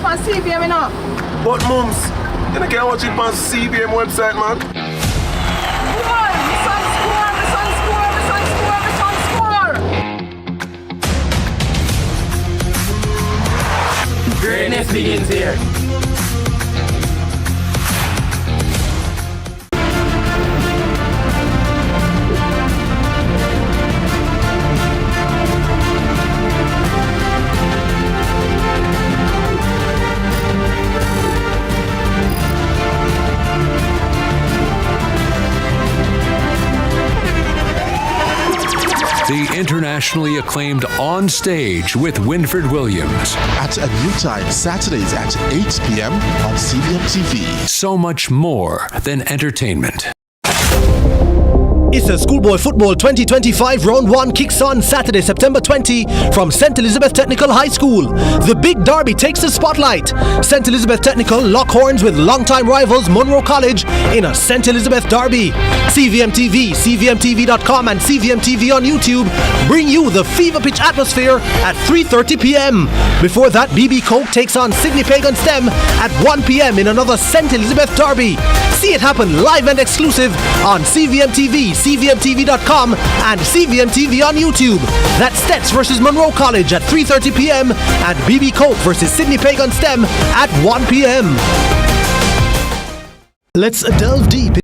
on CVM, you know. But mums, you can't watch it on CVM website, man. Come on, my son score, my son score, my son score, my son score. Greatness begins here. The internationally acclaimed On Stage with Winford Williams. At a new time, Saturdays at 8 p.m. on CVM TV. So much more than entertainment. It's a Schoolboy Football 2025 Round 1 kicks on Saturday, September 20 from St. Elizabeth Technical High School. The big derby takes the spotlight. St. Elizabeth Technical lock horns with longtime rivals Monroe College in a St. Elizabeth derby. CVM TV, CVMTV.com and CVM TV on YouTube bring you the fever pitch atmosphere at 3:30 p.m. Before that, BB Coke takes on Sydney Pagan STEM at 1 p.m. in another St. Elizabeth derby. See it happen live and exclusive on CVM TV, CVMTV.com and CVM TV on YouTube. That's Stets versus Monroe College at 3:30 p.m. and BB Coke versus Sydney Pagan STEM at 1 p.m. Let's delve deep.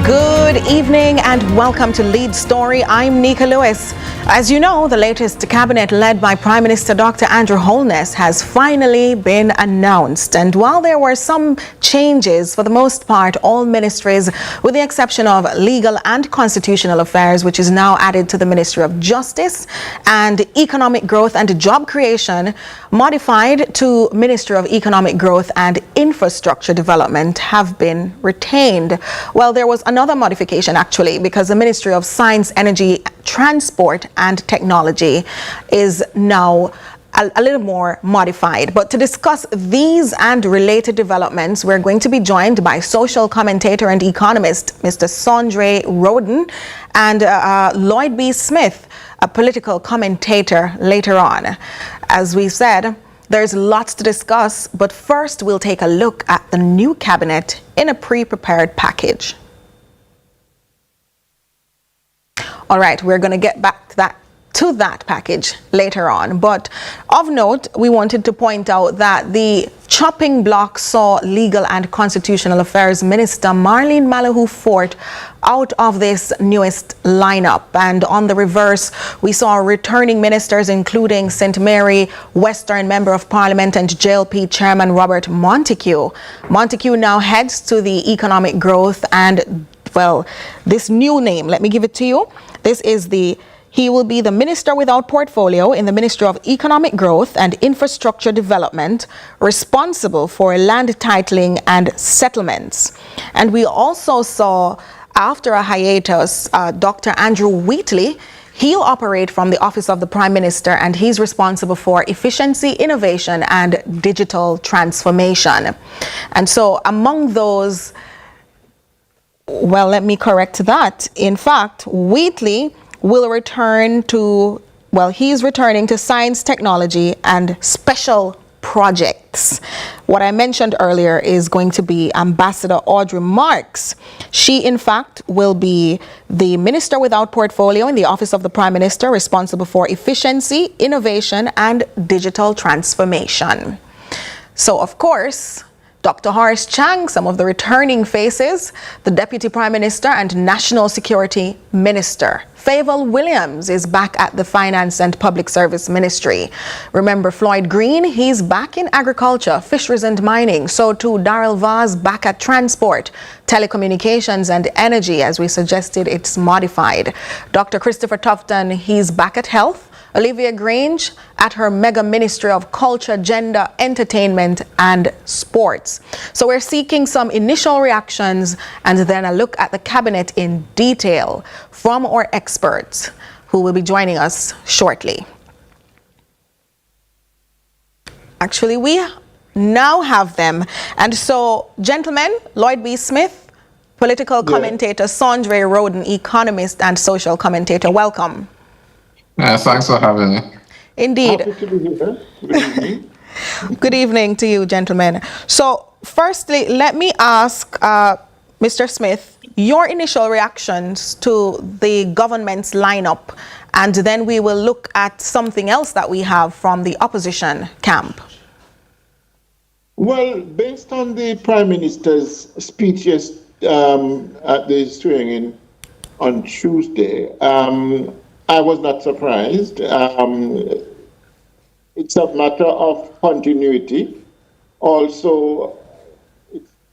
Good evening and welcome to Lead Story. I'm Nika Lewis. As you know, the latest cabinet led by Prime Minister Dr. Andrew Holness has finally been announced. And while there were some changes, for the most part, all ministries, with the exception of Legal and Constitutional Affairs, which is now added to the Ministry of Justice, and Economic Growth and Job Creation, modified to Ministry of Economic Growth and Infrastructure Development, have been retained. Well, there was another modification actually, because the Ministry of Science, Energy, Transport and Technology is now a little more modified. But to discuss these and related developments, we're going to be joined by social commentator and economist Mr. Sondre Roden and Lloyd B. Smith, a political commentator, later on. As we said, there's lots to discuss, but first we'll take a look at the new cabinet in a pre-prepared package. All right, we're going to get back to that package later on. But of note, we wanted to point out that the chopping block saw Legal and Constitutional Affairs Minister Marlene Malahoo Fort out of this newest lineup. And on the reverse, we saw returning ministers, including St. Mary Western Member of Parliament and JLP Chairman Robert Montague. Montague now heads to the Economic Growth and, well, this new name, let me give it to you. He will be the Minister without portfolio in the Ministry of Economic Growth and Infrastructure Development, responsible for land titling and settlements. And we also saw, after a hiatus, Dr. Andrew Wheatley. He'll operate from the Office of the Prime Minister, and he's responsible for efficiency, innovation, and digital transformation. And so among those, well, let me correct that. In fact, Wheatley will return to, well, he's returning to science, technology, and special projects. What I mentioned earlier is going to be Ambassador Audrey Marks. She, in fact, will be the Minister without portfolio in the Office of the Prime Minister, responsible for efficiency, innovation, and digital transformation. So, of course, Dr. Horace Chang, some of the returning faces, the Deputy Prime Minister and National Security Minister. Fayval Williams is back at the Finance and Public Service Ministry. Remember Floyd Green, he's back in agriculture, fisheries and mining. So too Darrell Vaz back at transport, telecommunications and energy. As we suggested, it's modified. Dr. Christopher Tufton, he's back at health. Olivia Grange at her mega Ministry of Culture, Gender, Entertainment and sports. So we're seeking some initial reactions and then a look at the cabinet in detail from our experts who will be joining us shortly. Actually, we now have them. And so, gentlemen, Lloyd B. Smith, political commentator, Sondre Roden, economist and social commentator, welcome. Thanks for having me. Indeed. Happy to be here. Good evening. Good evening to you, gentlemen. So, firstly, let me ask Mr. Smith your initial reactions to the government's lineup, and then we will look at something else that we have from the opposition camp. Well, based on the Prime Minister's speech at the swearing-in on Tuesday, I was not surprised. It's a matter of continuity. It's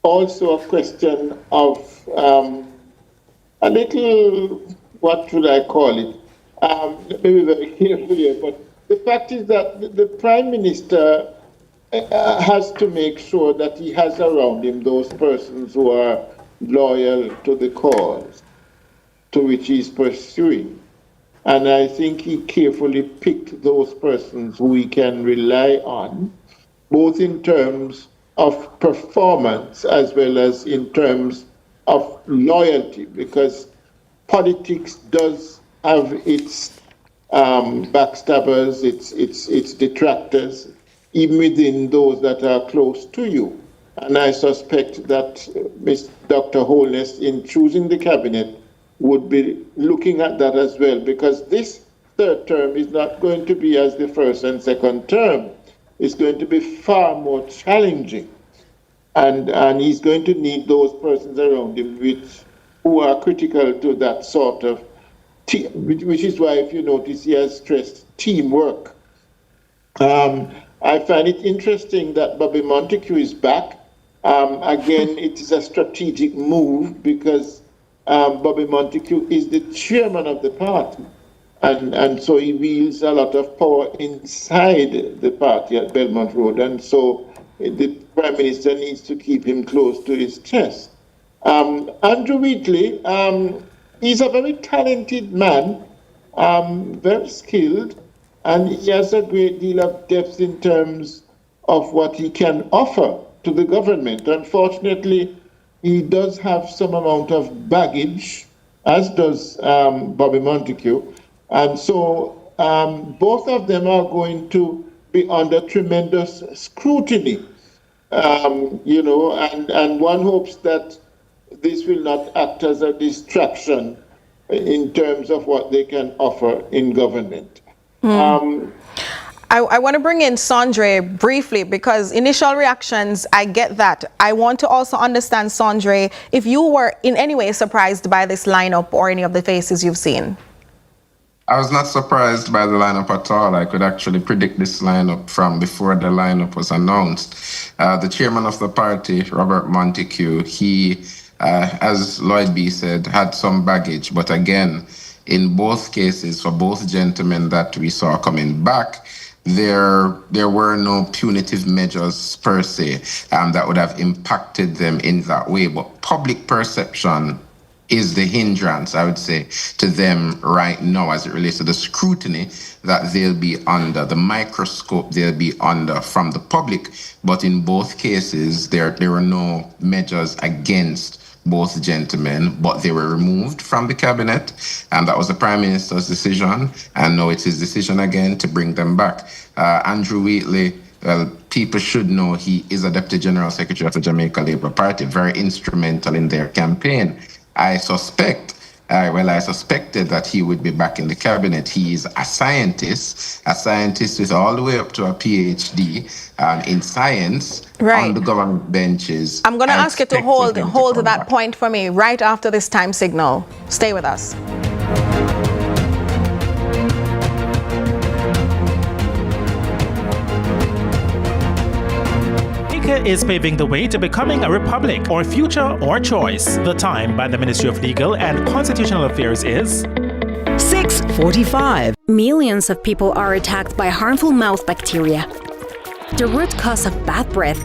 also a question of a little, what should I call it? Let me be very careful here, but the fact is that the Prime Minister has to make sure that he has around him those persons who are loyal to the cause to which he's pursuing. And I think he carefully picked those persons who he can rely on, both in terms of performance as well as in terms of loyalty, because politics does have its backstabbers, its detractors, even within those that are close to you. And I suspect that Dr. Holness, in choosing the cabinet, would be looking at that as well, because this third term is not going to be as the first and second term. It's going to be far more challenging. And he's going to need those persons around him who are critical to that sort of team, which is why, if you notice, he has stressed teamwork. I find it interesting that Bobby Montague is back. Again, it is a strategic move because Bobby Montague is the chairman of the party. And so he wields a lot of power inside the party at Belmont Road. And so the Prime Minister needs to keep him close to his chest. Andrew Wheatley, he's a very talented man, very skilled, and he has a great deal of depth in terms of what he can offer to the government. Unfortunately, he does have some amount of baggage, as does Bobby Montague. And so both of them are going to be under tremendous scrutiny, and one hopes that this will not act as a distraction in terms of what they can offer in government. I want to bring in Sondre briefly because initial reactions, I get that. I want to also understand, Sondre, if you were in any way surprised by this lineup or any of the faces you've seen. I was not surprised by the lineup at all. I could actually predict this lineup from before the lineup was announced. The chairman of the party, Robert Montague, he, as Lloyd B. said, had some baggage. But again, in both cases, for both gentlemen that we saw coming back, there were no punitive measures per se that would have impacted them in that way. But public perception is the hindrance, I would say, to them right now as it relates to the scrutiny that they'll be under, the microscope they'll be under from the public. But in both cases, there were no measures against both gentlemen, but they were removed from the cabinet, and that was the Prime Minister's decision, and now it's his decision again to bring them back. Andrew Wheatley, well, people should know he is a Deputy General Secretary of the Jamaica Labour Party, very instrumental in their campaign. I suspected that he would be back in the cabinet. He is a scientist with all the way up to a PhD in science on the government benches. I'm going to ask you to hold that point for me right after this time signal. Stay with us. Is paving the way to becoming a republic or future or choice. The time by the Ministry of Legal and Constitutional Affairs is 6:45. Millions of people are attacked by harmful mouth bacteria. The root cause of bad breath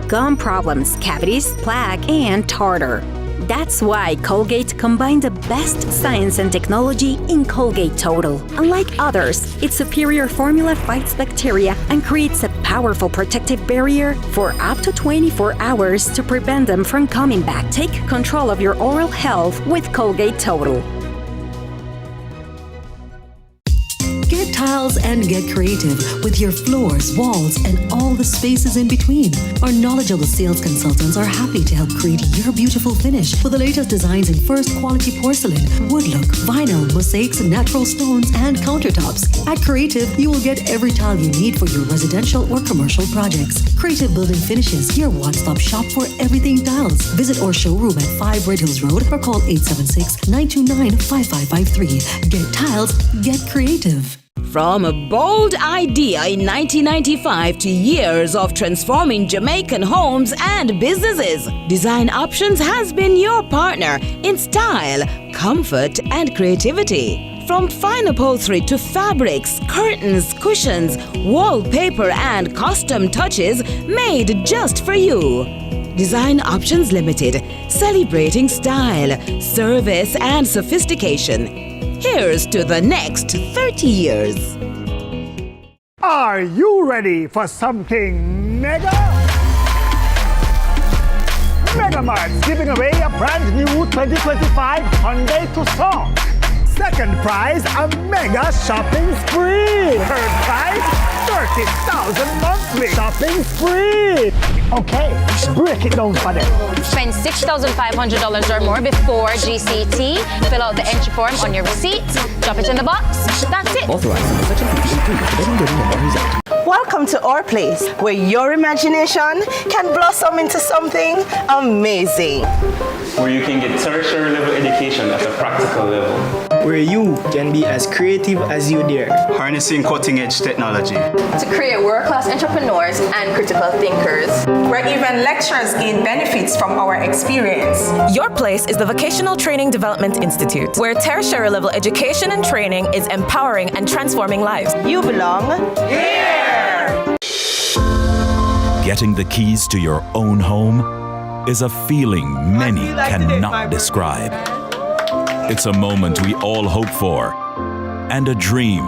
gum problems, cavities, plaque, and tartar. That's why Colgate combined the best science and technology in Colgate Total. Unlike others, its superior formula fights bacteria and creates a powerful protective barrier for up to 24 hours to prevent them from coming back. Take control of your oral health with Colgate Total. Get tiles and get creative with your floors, walls, and all the spaces in between. Our knowledgeable sales consultants are happy to help create your beautiful finish with the latest designs in first quality porcelain, wood look, vinyl, mosaics, natural stones, and countertops. At Creative, you will get every tile you need for your residential or commercial projects. Creative Building Finishes, your one-stop shop for everything tiles. Visit our showroom at 5 Red Hills Road or call 876-929-5553. Get tiles, get creative. From a bold idea in 1995 to years of transforming Jamaican homes and businesses, Design Options has been your partner in style, comfort, and creativity. From fine upholstery to fabrics, curtains, cushions, wallpaper, and custom touches made just for you. Design Options Limited, celebrating style, service, and sophistication. Here's to the next 30 years. Are you ready for something mega? Mega Mart's giving away a brand new 2025 Hyundai Tucson. Second prize, a mega shopping spree. Third prize, 30,000 monthly shopping spree. Okay, break it down for them. Spend $6,500 or more before GCT. Fill out the entry form on your receipt. Drop it in the box. That's it. Welcome to our place, where your imagination can blossom into something amazing. Where you can get tertiary level education at a practical level. Where you can be as creative as you dare. Harnessing cutting-edge technology. To create world-class entrepreneurs and critical thinkers. Where even lecturers gain benefits from our experience. Your place is the Vocational Training Development Institute, where tertiary level education and training is empowering and transforming lives. You belong here! Getting the keys to your own home is a feeling many cannot describe. It's a moment we all hope for, and a dream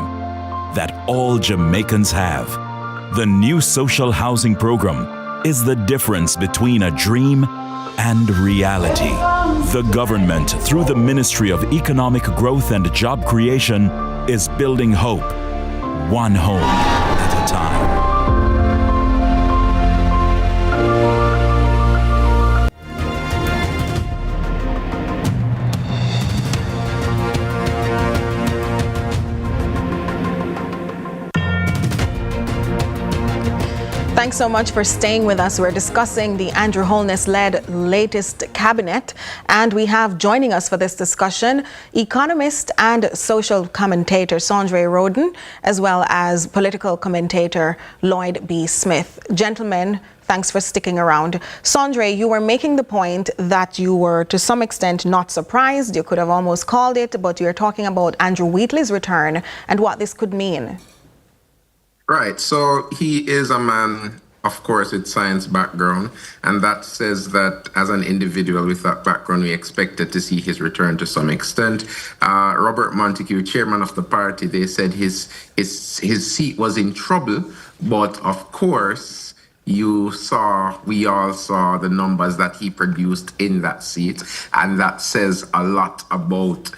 that all Jamaicans have. The new social housing program is the difference between a dream and reality. The government, through the Ministry of Economic Growth and Job Creation, is building hope, one home at a time. Thanks so much for staying with us. We're discussing the Andrew Holness-led latest cabinet, and we have joining us for this discussion economist and social commentator Sondre Roden, as well as political commentator Lloyd B. Smith. Gentlemen, thanks for sticking around. Sondre, you were making the point that you were to some extent not surprised. You could have almost called it, but you're talking about Andrew Wheatley's return and what this could mean. Right, so he is a man, of course, with science background, and that says that as an individual with that background, we expected to see his return to some extent. Robert Montague, chairman of the party, they said his seat was in trouble, but of course, we all saw the numbers that he produced in that seat, and that says a lot about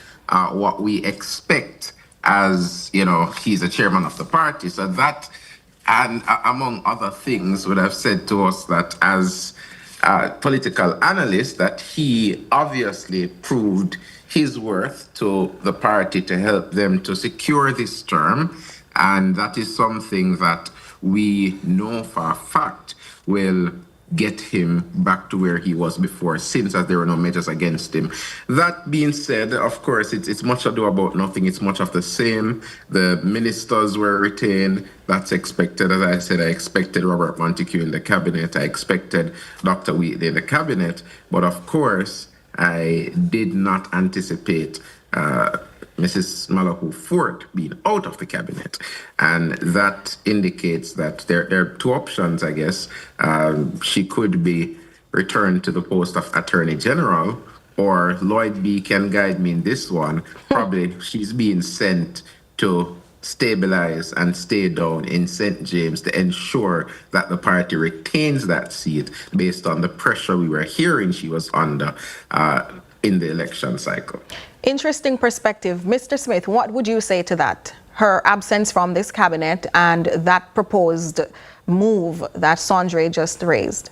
what we expect. As you know, he's a chairman of the party, so that, and among other things, would have said to us that as a political analyst, that he obviously proved his worth to the party to help them to secure this term, and that is something that we know for a fact will get him back to where he was before, since as there were no measures against him. That being said, of course, it's much ado about nothing. It's much of the same. The ministers were retained. That's expected. As I said, I expected Robert Montague in the cabinet. I expected Dr. Wheatley in the cabinet. But of course, I did not anticipate Mrs. Malahou Fort being out of the cabinet. And that indicates that there are two options, I guess. She could be returned to the post of Attorney General, or Lloyd B can guide me in this one. Probably she's being sent to stabilize and stay down in St. James to ensure that the party retains that seat based on the pressure we were hearing she was under in the election cycle. Interesting perspective. Mr. Smith, what would you say to that? Her absence from this cabinet and that proposed move that Sondre just raised?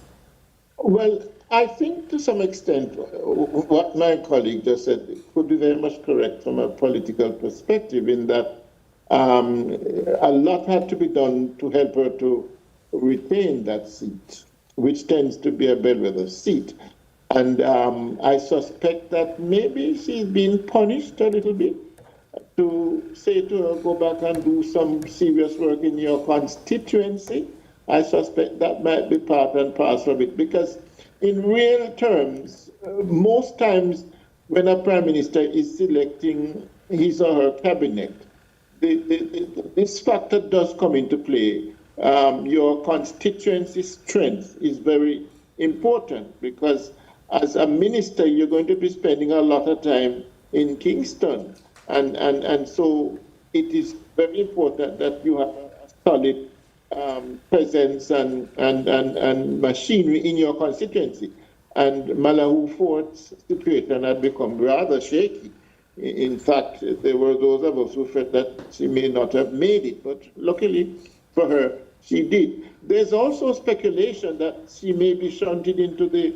Well, I think to some extent what my colleague just said could be very much correct from a political perspective, in that a lot had to be done to help her to retain that seat, which tends to be a bellwether seat. And I suspect that maybe she's been punished a little bit, to say to her, go back and do some serious work in your constituency. I suspect that might be part and parcel of it, because in real terms, most times when a prime minister is selecting his or her cabinet, this factor does come into play. Your constituency strength is very important, because as a minister, you're going to be spending a lot of time in Kingston. And so it is very important that you have a solid presence and machinery in your constituency. And Malahou Fort's situation had become rather shaky. In fact, there were those of us who felt that she may not have made it, but luckily for her, she did. There's also speculation that she may be shunted into the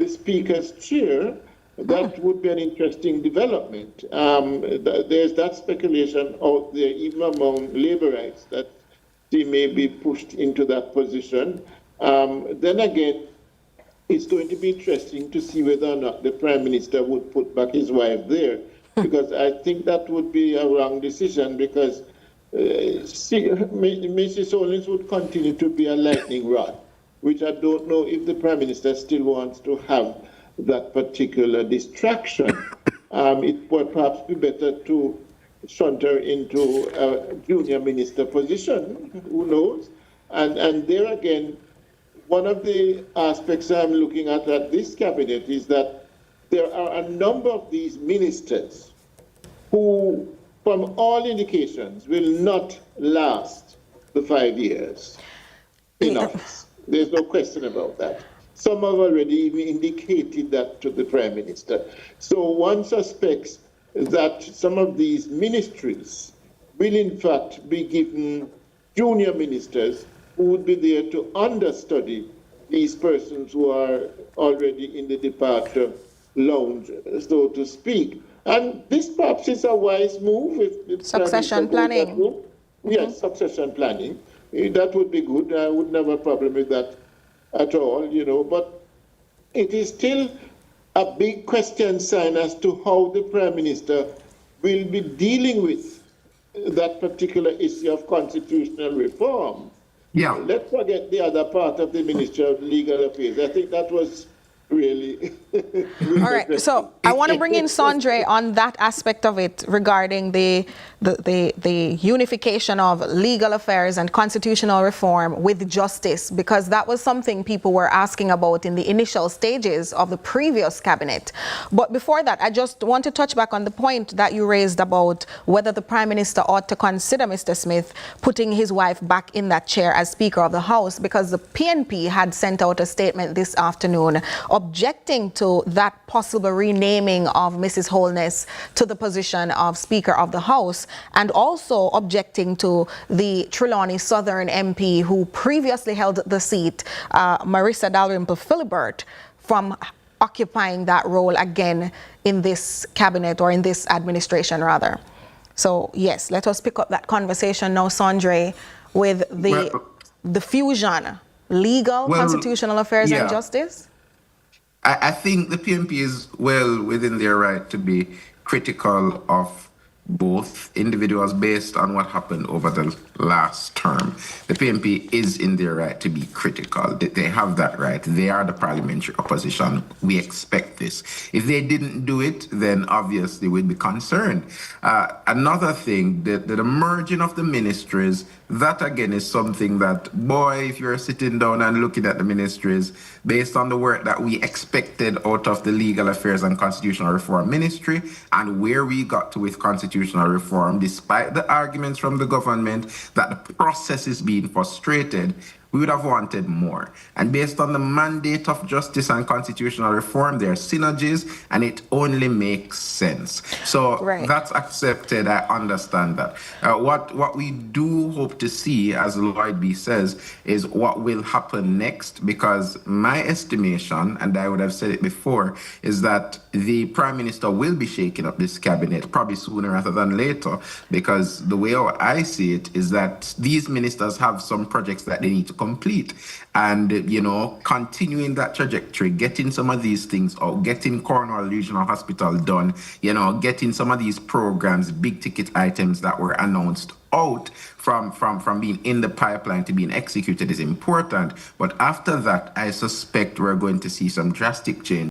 Speaker's chair. That would be an interesting development. There's that speculation out there, even among Labourites, that she may be pushed into that position. Then again, it's going to be interesting to see whether or not the Prime Minister would put back his wife there, because I think that would be a wrong decision, because Mrs. Hollins would continue to be a lightning rod, which I don't know if the Prime Minister still wants to have that particular distraction. It would perhaps be better to shunt her into a junior minister position, who knows? And there again, one of the aspects I'm looking at this cabinet is that there are a number of these ministers who, from all indications, will not last the 5 years in office. There's no question about that. Some have already even indicated that to the Prime Minister. So one suspects that some of these ministries will in fact be given junior ministers who would be there to understudy these persons who are already in the departure lounge, so to speak. And this perhaps is a wise move. If succession planning. Yes, succession planning. That would be good. I wouldn't have a problem with that at all, but it is still a big question sign as to how the Prime Minister will be dealing with that particular issue of constitutional reform. Yeah. Let's forget the other part of the Ministry of Legal Affairs. I think that was really... All right, so I want to bring in Sondre on that aspect of it regarding the unification of legal affairs and constitutional reform with justice, because that was something people were asking about in the initial stages of the previous cabinet. But before that, I just want to touch back on the point that you raised about whether the Prime Minister ought to consider, Mr. Smith, putting his wife back in that chair as Speaker of the House, because the PNP had sent out a statement this afternoon objecting to that possible renaming of Mrs. Holness to the position of Speaker of the House, and also objecting to the Trelawney Southern MP who previously held the seat, Marissa Dalrymple Philibert, from occupying that role again in this cabinet, or in this administration rather. So yes, let us pick up that conversation now, Sondre, with the fusion, legal, constitutional affairs and justice. I think the PNP is well within their right to be critical of both individuals based on what happened over the last term. The PNP is in their right to be critical. They have that right. They are the parliamentary opposition. We expect this. If they didn't do it, then obviously we'd be concerned. Another thing, the merging of the ministries, that again is something that, boy, if you're sitting down and looking at the ministries, based on the work that we expected out of the Legal Affairs and Constitutional Reform Ministry and where we got to with constitutional reform, despite the arguments from the government that the process is being frustrated, we would have wanted more. And based on the mandate of justice and constitutional reform, there are synergies, and it only makes sense. So that's accepted. I understand that. What we do hope to see, as Lloyd B says, is what will happen next, because my estimation, and I would have said it before, is that the Prime Minister will be shaking up this cabinet, probably sooner rather than later, because the way I see it is that these ministers have some projects that they need to complete, and continuing that trajectory, getting some of these things out, getting Cornwall Regional Hospital done, getting some of these programs, big ticket items that were announced out from being in the pipeline to being executed is important. But after that, I suspect we're going to see some drastic change.